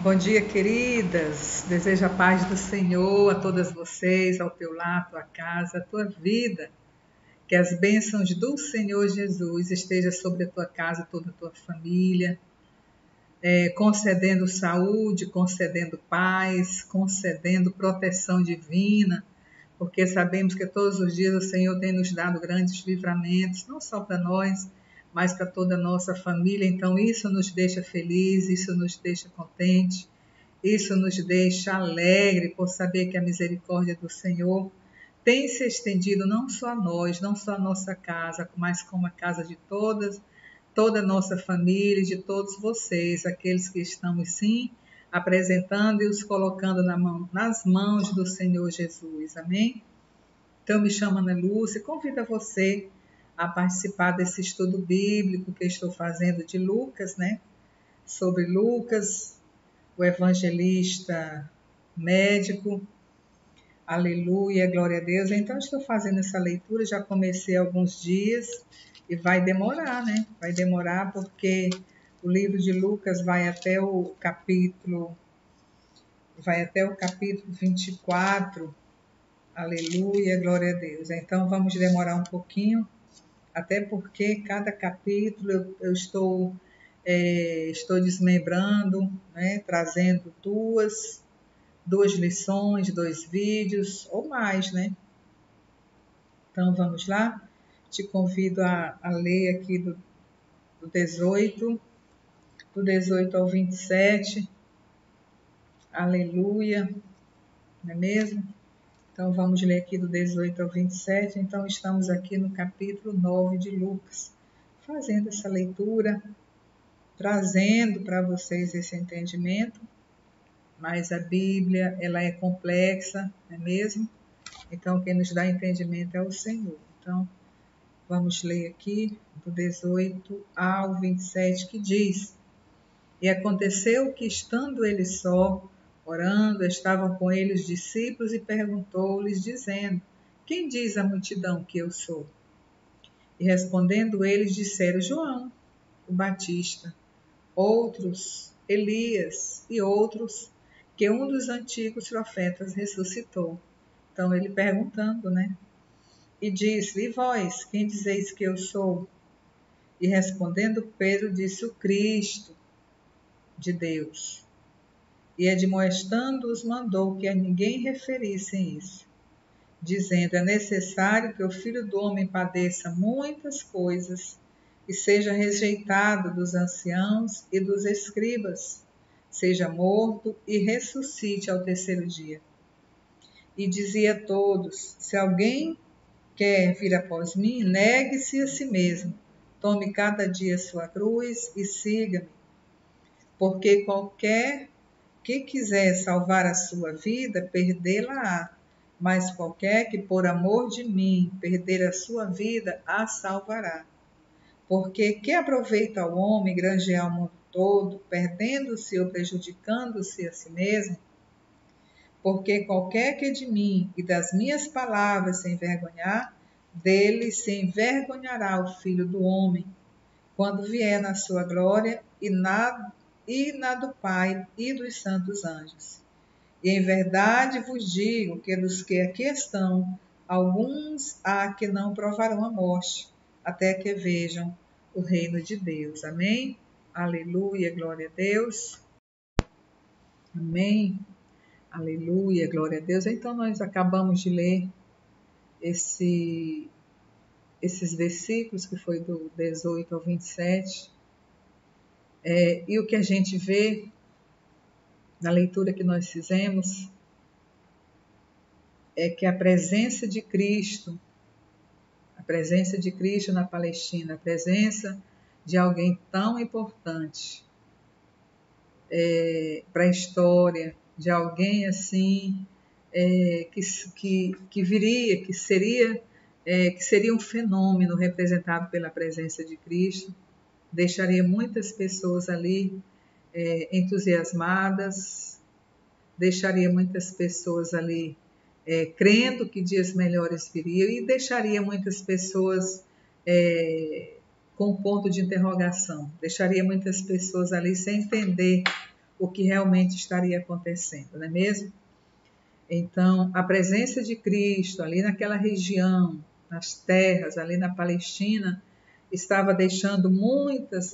Bom dia, queridas. Desejo a paz do Senhor a todas vocês, ao teu lar, à tua casa, à tua vida. Que as bênçãos do Senhor Jesus estejam sobre a tua casa, toda a tua família, concedendo saúde, concedendo paz, concedendo proteção divina, porque sabemos que todos os dias o Senhor tem nos dado grandes livramentos, não só para nós, mas para toda a nossa família. Então isso nos deixa felizes, isso nos deixa contentes, isso nos deixa alegre por saber que a misericórdia do Senhor tem se estendido não só a nós, não só a nossa casa, mas como a casa de toda a nossa família e de todos vocês, aqueles que estamos sim apresentando e os colocando nas mãos do Senhor Jesus. Amém? Então, me chamo Ana Lúcia e convido você a participar desse estudo bíblico que eu estou fazendo de Lucas, né? Sobre Lucas, o evangelista médico. Aleluia, glória a Deus. Então, estou fazendo essa leitura, já comecei há alguns dias e vai demorar, né? Vai demorar porque o livro de Lucas vai até o capítulo 24. Aleluia, glória a Deus. Então, vamos demorar um pouquinho, até porque cada capítulo eu estou desmembrando, né? Trazendo duas lições, 2 vídeos ou mais, né? Então vamos lá. Te convido a ler aqui do 18 ao 27. Aleluia, não é mesmo? Então vamos ler aqui do 18 ao 27. Então estamos aqui no capítulo 9 de Lucas, fazendo essa leitura, trazendo para vocês esse entendimento. Mas a Bíblia, ela é complexa, não é mesmo? Então, quem nos dá entendimento é o Senhor. Então, vamos ler aqui do 18 ao 27, que diz: E aconteceu que, estando ele só, orando, estavam com ele os discípulos e perguntou-lhes, dizendo: Quem diz a multidão que eu sou? E respondendo eles, disseram: João, o Batista, outros Elias e outros que um dos antigos profetas ressuscitou. Então ele perguntando, né? E disse: E vós, quem dizeis que eu sou? E respondendo Pedro, disse: O Cristo de Deus. E admoestando-os, mandou que a ninguém referissem isso, dizendo: É necessário que o Filho do Homem padeça muitas coisas e seja rejeitado dos anciãos e dos escribas, seja morto e ressuscite ao terceiro dia. E dizia a todos: Se alguém quer vir após mim, negue-se a si mesmo, tome cada dia sua cruz e siga-me. Porque qualquer que quiser salvar a sua vida, perdê-la-á. Mas qualquer que por amor de mim perder a sua vida, a salvará. Porque que aproveita o homem granjear o mundo todo, perdendo-se ou prejudicando-se a si mesmo? Porque qualquer que de mim e das minhas palavras se envergonhar, dele se envergonhará o Filho do Homem, quando vier na sua glória e na do Pai e dos santos anjos. E em verdade vos digo que dos que aqui estão, alguns há que não provarão a morte, até que vejam o reino de Deus. Amém? Aleluia, glória a Deus. Amém. Aleluia, glória a Deus. Então, nós acabamos de ler esses versículos, que foi do 18 ao 27. E o que a gente vê na leitura que nós fizemos é que a presença de Cristo na Palestina, a presença de alguém tão importante para a história, de alguém assim que viria, que seria um fenômeno representado pela presença de Cristo, deixaria muitas pessoas ali entusiasmadas, deixaria muitas pessoas ali crendo que dias melhores viriam e deixaria muitas pessoas com ponto de interrogação, deixaria muitas pessoas ali sem entender o que realmente estaria acontecendo, não é mesmo? Então, a presença de Cristo ali naquela região, nas terras, ali na Palestina, estava deixando muitas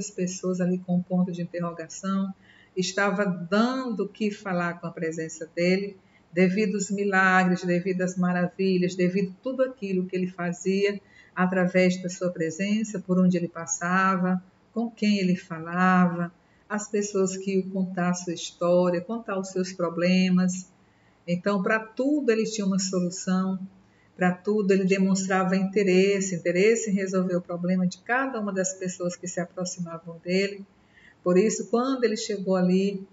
pessoas ali com um ponto de interrogação, estava dando o que falar com a presença dele, devido aos milagres, devido às maravilhas, devido a tudo aquilo que ele fazia através da sua presença, por onde ele passava, com quem ele falava, as pessoas que iam contar a sua história, contar os seus problemas. Então, para tudo ele tinha uma solução, para tudo ele demonstrava interesse em resolver o problema de cada uma das pessoas que se aproximavam dele. Por isso, quando ele chegou ali,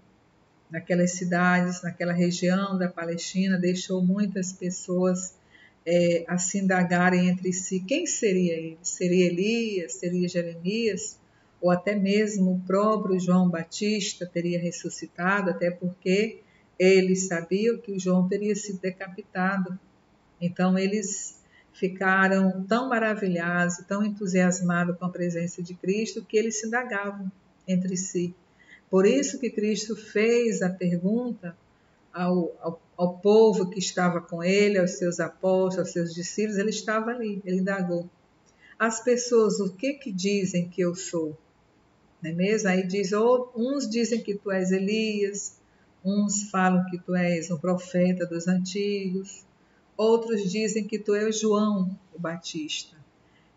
naquelas cidades, naquela região da Palestina, deixou muitas pessoas a se indagarem entre si quem seria ele. Seria Elias? Seria Jeremias? Ou até mesmo o próprio João Batista teria ressuscitado, até porque eles sabiam que o João teria sido decapitado. Então eles ficaram tão maravilhados, tão entusiasmados com a presença de Cristo, que eles se indagavam entre si. Por isso que Cristo fez a pergunta ao povo que estava com ele, aos seus apóstolos, aos seus discípulos, ele estava ali, ele indagou. As pessoas, o que dizem que eu sou? Não é mesmo? Aí diz, uns dizem que tu és Elias, uns falam que tu és um profeta dos antigos, outros dizem que tu és João o Batista.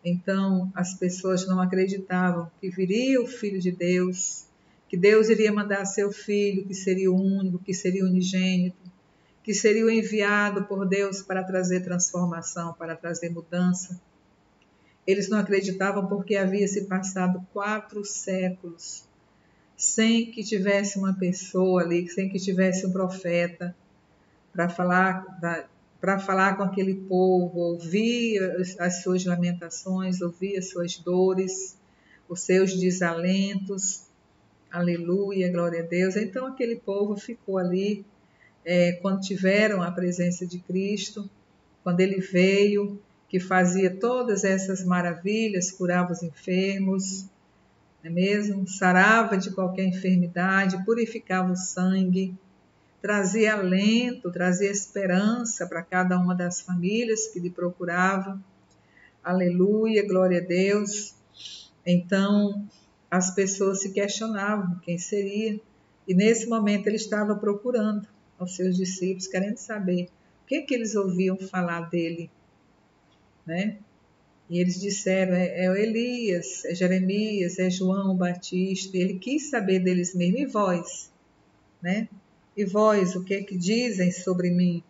Então, as pessoas não acreditavam que viria o Filho de Deus, que Deus iria mandar seu Filho, que seria o único, que seria unigênito, que seria o enviado por Deus para trazer transformação, para trazer mudança. Eles não acreditavam porque havia se passado 4 séculos sem que tivesse uma pessoa ali, sem que tivesse um profeta para falar com aquele povo, ouvir as suas lamentações, ouvir as suas dores, os seus desalentos. Aleluia, glória a Deus. Então aquele povo ficou ali, quando tiveram a presença de Cristo, quando ele veio, que fazia todas essas maravilhas, curava os enfermos, não é mesmo? Sarava de qualquer enfermidade, purificava o sangue, trazia alento, trazia esperança para cada uma das famílias que lhe procuravam. Aleluia, glória a Deus. Então, as pessoas se questionavam quem seria, e nesse momento ele estava procurando aos seus discípulos, querendo saber o que eles ouviam falar dele, né? E eles disseram, é o Elias, é Jeremias, é João Batista. Ele quis saber deles mesmo, e vós, né? E vós, o que dizem sobre mim?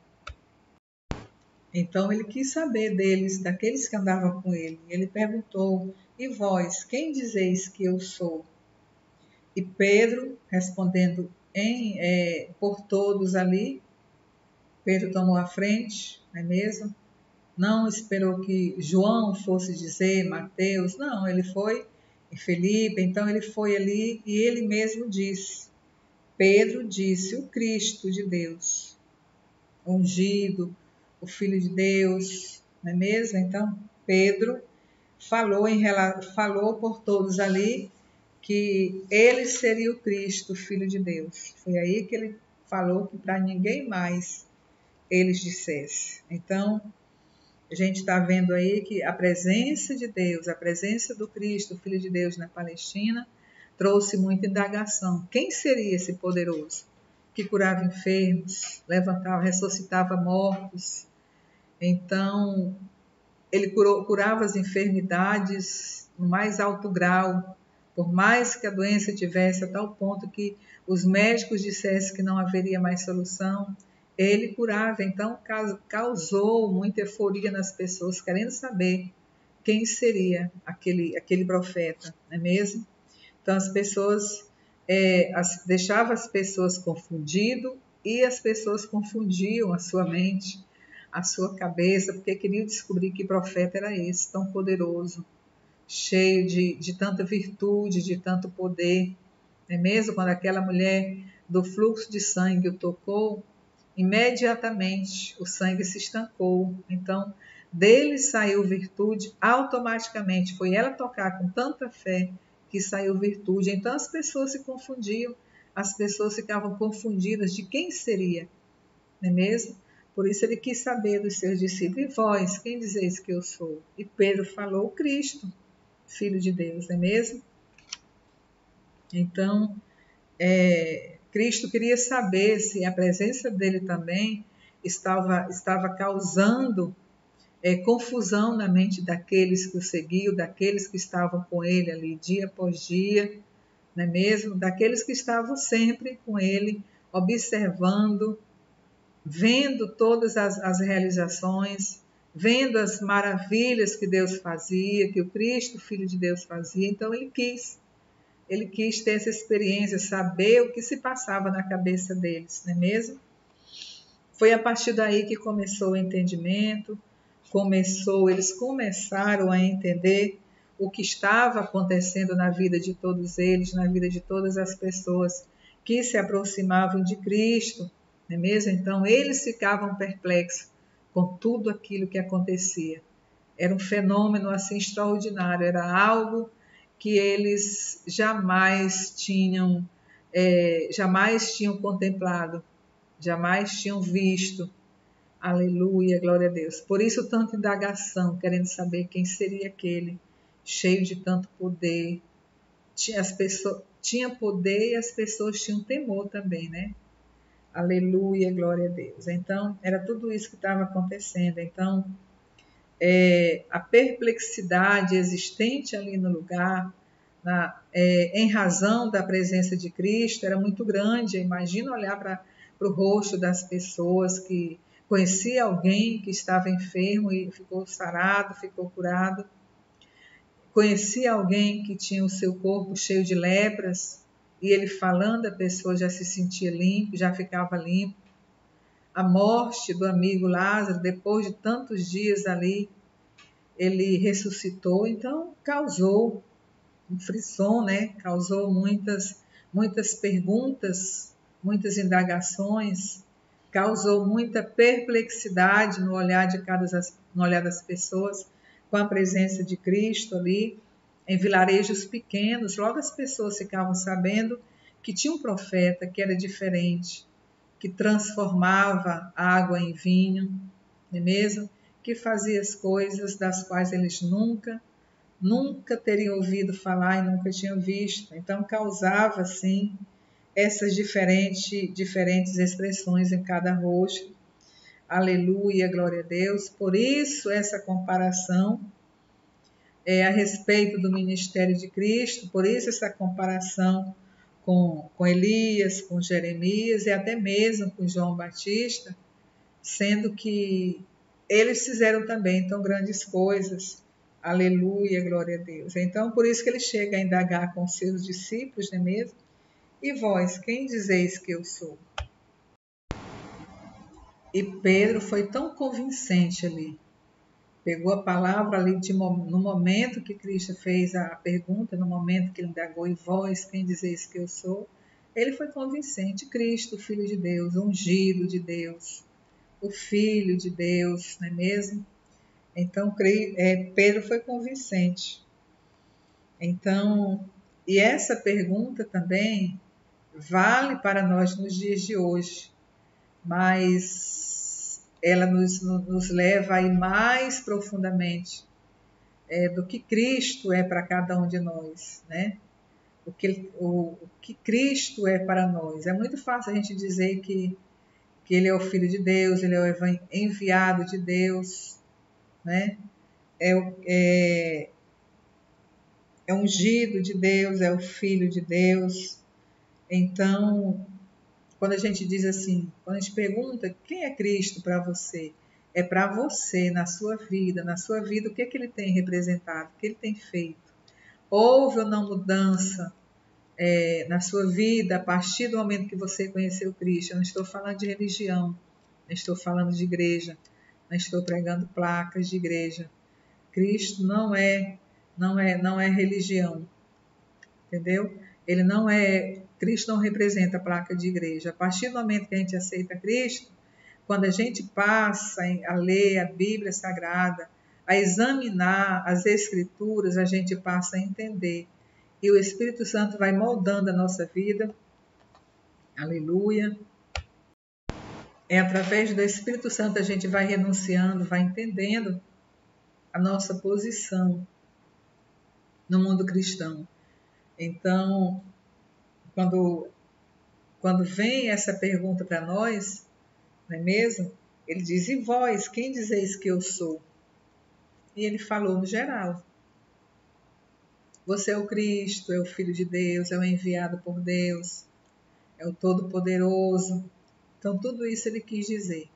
Então ele quis saber deles, daqueles que andavam com ele. Ele perguntou, e vós, quem dizeis que eu sou? E Pedro, respondendo por todos ali, Pedro tomou a frente, não é mesmo? Não esperou que João fosse dizer, Mateus, não, ele foi, e Felipe, então ele foi ali e ele mesmo disse. Pedro disse, o Cristo de Deus, ungido, o Filho de Deus, não é mesmo? Então Pedro falou por todos ali que ele seria o Cristo, o Filho de Deus. Foi aí que ele falou que para ninguém mais eles dissessem. Então, a gente está vendo aí que a presença de Deus, a presença do Cristo, o Filho de Deus na Palestina, trouxe muita indagação. Quem seria esse poderoso que curava enfermos, levantava, ressuscitava mortos? Então, ele curava as enfermidades no mais alto grau, por mais que a doença tivesse a tal ponto que os médicos dissessem que não haveria mais solução, ele curava. Então causou muita euforia nas pessoas, querendo saber quem seria aquele profeta, não é mesmo? Então as pessoas deixavam as pessoas confundidas, e as pessoas confundiam a sua mente, a sua cabeça, porque queriam descobrir que profeta era esse, tão poderoso, cheio de tanta virtude, de tanto poder. Não é mesmo? Quando aquela mulher do fluxo de sangue o tocou, imediatamente o sangue se estancou. Então, dele saiu virtude automaticamente. Foi ela tocar com tanta fé que saiu virtude. Então, as pessoas se confundiam, as pessoas ficavam confundidas de quem seria, não é mesmo? Por isso ele quis saber dos seus discípulos: e vós, quem dizeis que eu sou? E Pedro falou: Cristo, Filho de Deus, não é mesmo? Então, Cristo queria saber se a presença dele também estava causando confusão na mente daqueles que o seguiam, daqueles que estavam com ele ali dia após dia, não é mesmo? Daqueles que estavam sempre com ele, observando, vendo todas as realizações, vendo as maravilhas que Deus fazia, que o Cristo, Filho de Deus, fazia. Então ele quis ter essa experiência, saber o que se passava na cabeça deles, não é mesmo? Foi a partir daí que começou o entendimento, eles começaram a entender o que estava acontecendo na vida de todos eles, na vida de todas as pessoas que se aproximavam de Cristo, não é mesmo? Então eles ficavam perplexos com tudo aquilo que acontecia. Era um fenômeno assim extraordinário, era algo que eles jamais tinham contemplado, jamais tinham visto. Aleluia, glória a Deus. Por isso tanta indagação, querendo saber quem seria aquele, cheio de tanto poder. Tinha poder e as pessoas tinham temor também, né? Aleluia, glória a Deus. Então, era tudo isso que estava acontecendo. Então, a perplexidade existente ali no lugar, em razão da presença de Cristo, era muito grande. Imagina olhar para o rosto das pessoas que conhecia alguém que estava enfermo e ficou sarado, ficou curado. Conhecia alguém que tinha o seu corpo cheio de lepras e ele falando, a pessoa já se sentia limpo, já ficava limpo. A morte do amigo Lázaro, depois de tantos dias ali, ele ressuscitou, então causou um frisson, né? Causou muitas perguntas, muitas indagações, causou muita perplexidade no olhar das pessoas com a presença de Cristo ali em vilarejos pequenos. Logo as pessoas ficavam sabendo que tinha um profeta que era diferente, que transformava água em vinho, não é mesmo? Que fazia as coisas das quais eles nunca teriam ouvido falar e nunca tinham visto. Então causava assim essas diferentes expressões em cada rosto. Aleluia, glória a Deus. Por isso essa comparação a respeito do ministério de Cristo, por isso essa comparação com Elias, com Jeremias e até mesmo com João Batista, sendo que eles fizeram também tão grandes coisas. Aleluia, glória a Deus. Então, por isso que ele chega a indagar com seus discípulos, não é mesmo? E vós, quem dizeis que eu sou? E Pedro foi tão convincente ali. Pegou a palavra ali no momento que Cristo fez a pergunta, no momento que ele indagou, e vós, quem dizeis que eu sou? Ele foi convincente. Cristo, Filho de Deus, ungido de Deus, o Filho de Deus, não é mesmo? Então, Pedro foi convincente. Então, e essa pergunta também vale para nós nos dias de hoje, mas ela nos leva a ir mais profundamente do que Cristo é para cada um de nós, né? O que Cristo é para nós. É muito fácil a gente dizer que Ele é o Filho de Deus, Ele é o enviado de Deus, né? É ungido de Deus, é o Filho de Deus. Então, quando a gente diz assim, quando a gente pergunta quem é Cristo para você, é para você, na sua vida, o que ele tem representado, o que ele tem feito. Houve ou não mudança na sua vida a partir do momento que você conheceu Cristo? Eu não estou falando de religião, não estou falando de igreja, não estou pregando placas de igreja. Cristo não é religião, entendeu? Cristo não representa a placa de igreja. A partir do momento que a gente aceita Cristo, quando a gente passa a ler a Bíblia Sagrada, a examinar as Escrituras, a gente passa a entender. E o Espírito Santo vai moldando a nossa vida, Aleluia. É através do Espírito Santo a gente vai renunciando, vai entendendo a nossa posição no mundo cristão. Então, quando vem essa pergunta para nós, não é mesmo? Ele diz: e vós, quem dizeis que eu sou? E ele falou no geral. Você é o Cristo, é o Filho de Deus, é o enviado por Deus, é o Todo-Poderoso. Então, tudo isso ele quis dizer.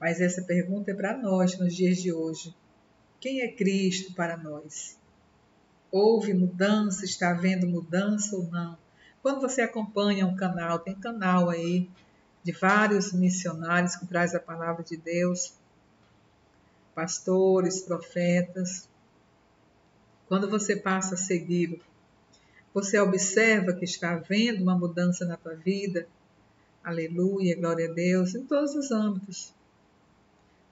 Mas essa pergunta é para nós nos dias de hoje. Quem é Cristo para nós? Houve mudança? Está havendo mudança ou não? Quando você acompanha um canal, tem canal aí de vários missionários que traz a palavra de Deus, pastores, profetas. Quando você passa a segui-lo, você observa que está havendo uma mudança na tua vida. Aleluia, glória a Deus, em todos os âmbitos.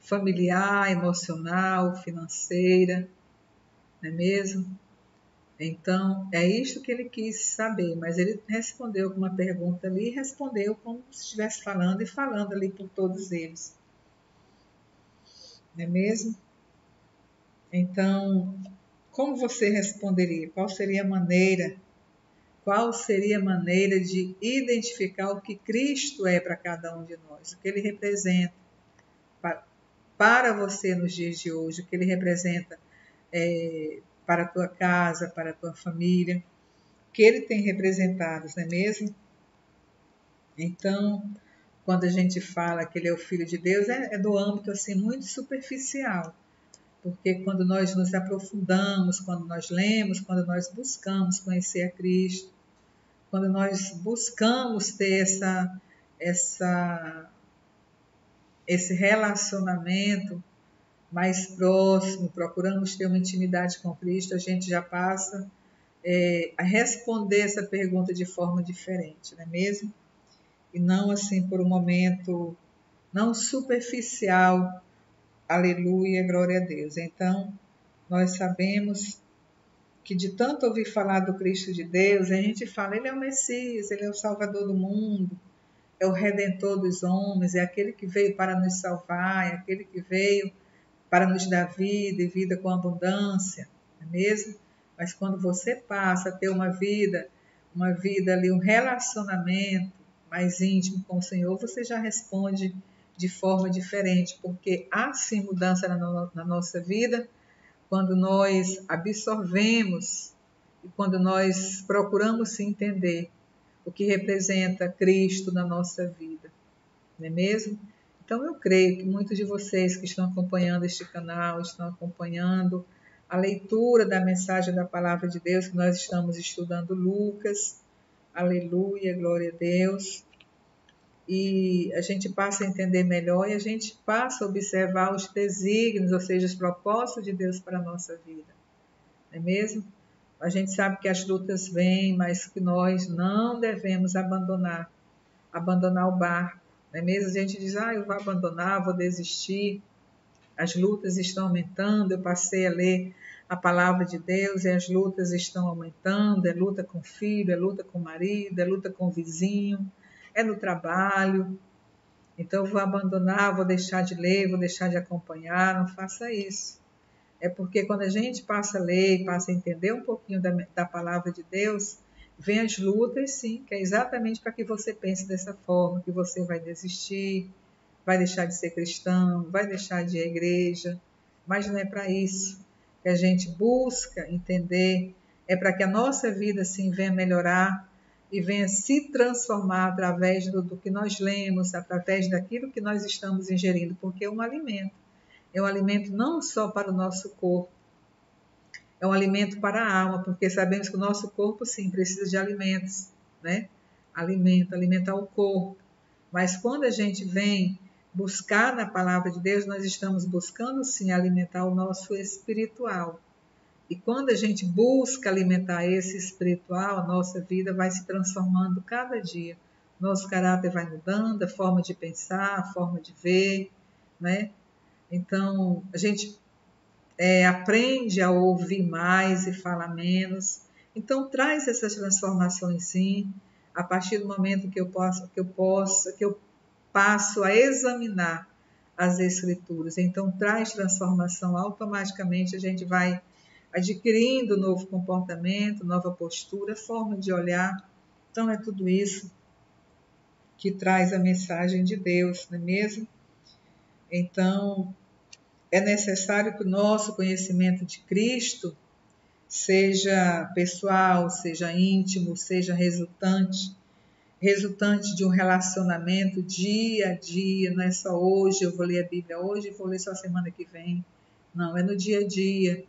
Familiar, emocional, financeira, não é mesmo? Então, é isto que ele quis saber, mas ele respondeu com uma pergunta ali, e respondeu como se estivesse falando e falando ali por todos eles. Não é mesmo? Então, como você responderia? Qual seria a maneira de identificar o que Cristo é para cada um de nós, o que ele representa para você nos dias de hoje, o que ele representa para a tua casa, para a tua família, o que ele tem representado, não é mesmo? Então, quando a gente fala que ele é o Filho de Deus, é do âmbito assim muito superficial, porque quando nós nos aprofundamos, quando nós lemos, quando nós buscamos conhecer a Cristo, quando nós buscamos ter esse relacionamento mais próximo, procuramos ter uma intimidade com Cristo, a gente já passa a responder essa pergunta de forma diferente, não é mesmo? E não assim por um momento, não superficial, aleluia, glória a Deus. Então, nós sabemos que de tanto ouvir falar do Cristo de Deus, a gente fala, ele é o Messias, ele é o Salvador do mundo, é o Redentor dos homens, é aquele que veio para nos salvar, é aquele que veio para nos dar vida e vida com abundância, não é mesmo? Mas quando você passa a ter uma vida ali, um relacionamento mais íntimo com o Senhor, você já responde de forma diferente, porque há sim mudança na nossa vida quando nós absorvemos e quando nós procuramos se entender o que representa Cristo na nossa vida, não é mesmo? Então eu creio que muitos de vocês que estão acompanhando este canal, estão acompanhando a leitura da mensagem da Palavra de Deus, que nós estamos estudando Lucas, aleluia, glória a Deus, e a gente passa a entender melhor e a gente passa a observar os desígnios, ou seja, os propósitos de Deus para a nossa vida, não é mesmo? A gente sabe que as lutas vêm, mas que nós não devemos abandonar o barco, não é mesmo? A gente diz, eu vou abandonar, vou desistir, as lutas estão aumentando, eu passei a ler a palavra de Deus e as lutas estão aumentando, é luta com o filho, é luta com o marido, é luta com o vizinho, é no trabalho, então eu vou abandonar, vou deixar de ler, vou deixar de acompanhar, não faça isso. É porque quando a gente passa a ler, passa a entender um pouquinho da palavra de Deus, vem as lutas, sim, que é exatamente para que você pense dessa forma, que você vai desistir, vai deixar de ser cristão, vai deixar de ir à igreja, mas não é para isso que a gente busca entender, é para que a nossa vida, sim, venha melhorar e venha se transformar através do que nós lemos, através daquilo que nós estamos ingerindo, porque é um alimento não só para o nosso corpo, é um alimento para a alma, porque sabemos que o nosso corpo, sim, precisa de alimentos, né? Alimentar o corpo. Mas quando a gente vem buscar na palavra de Deus, nós estamos buscando, sim, alimentar o nosso espiritual. E quando a gente busca alimentar esse espiritual, a nossa vida vai se transformando cada dia. Nosso caráter vai mudando, a forma de pensar, a forma de ver, né? Então, a gente aprende a ouvir mais e falar menos. Então, traz essas transformações, sim. a partir do momento que eu passo a examinar as Escrituras. Então, traz transformação, automaticamente a gente vai adquirindo novo comportamento, nova postura, forma de olhar. Então, é tudo isso que traz a mensagem de Deus, não é mesmo? Então, é necessário que o nosso conhecimento de Cristo seja pessoal, seja íntimo, seja resultante de um relacionamento dia a dia, não é só hoje eu vou ler a Bíblia, hoje eu vou ler só semana que vem. Não, é no dia a dia,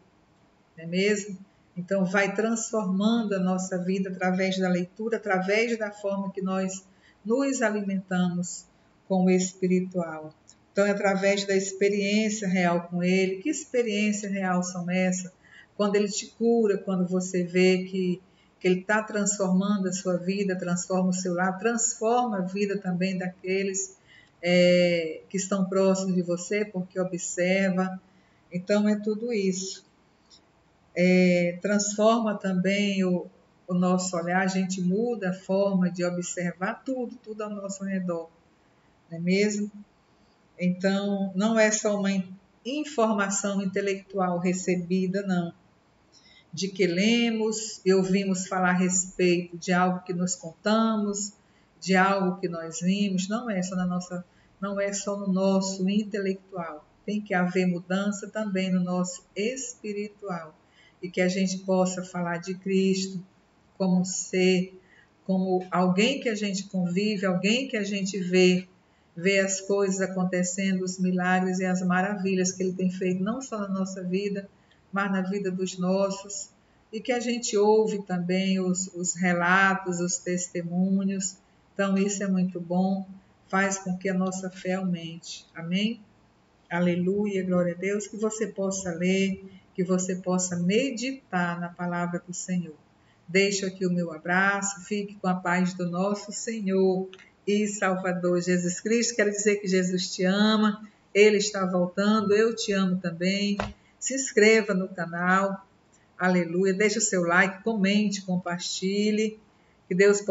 não é mesmo? Então vai transformando a nossa vida através da leitura, através da forma que nós nos alimentamos com o espiritual. Então é através da experiência real com Ele. Que experiência real são essas? Quando Ele te cura, quando você vê que Ele está transformando a sua vida, transforma o seu lar, transforma a vida também daqueles que estão próximos de você, porque observa. Então é tudo isso. Transforma também o nosso olhar, a gente muda a forma de observar tudo ao nosso redor, não é mesmo? Então, não é só uma informação intelectual recebida, não, de que lemos e ouvimos falar a respeito de algo que nos contamos, de algo que nós vimos, não é só no nosso intelectual, tem que haver mudança também no nosso espiritual, e que a gente possa falar de Cristo como ser, como alguém que a gente convive, alguém que a gente vê as coisas acontecendo, os milagres e as maravilhas que Ele tem feito, não só na nossa vida, mas na vida dos nossos, e que a gente ouve também os relatos, os testemunhos. Então isso é muito bom, faz com que a nossa fé aumente. Amém? Aleluia, glória a Deus, que você possa ler, que você possa meditar na palavra do Senhor. Deixo aqui o meu abraço, fique com a paz do nosso Senhor e Salvador Jesus Cristo. Quero dizer que Jesus te ama, Ele está voltando, eu te amo também. Se inscreva no canal, aleluia, deixe o seu like, comente, compartilhe, que Deus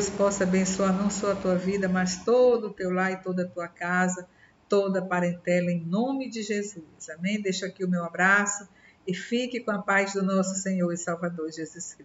possa abençoar não só a tua vida, mas todo o teu lar e toda a tua casa, toda a parentela, em nome de Jesus. Amém? Deixo aqui o meu abraço e fique com a paz do nosso Senhor e Salvador Jesus Cristo.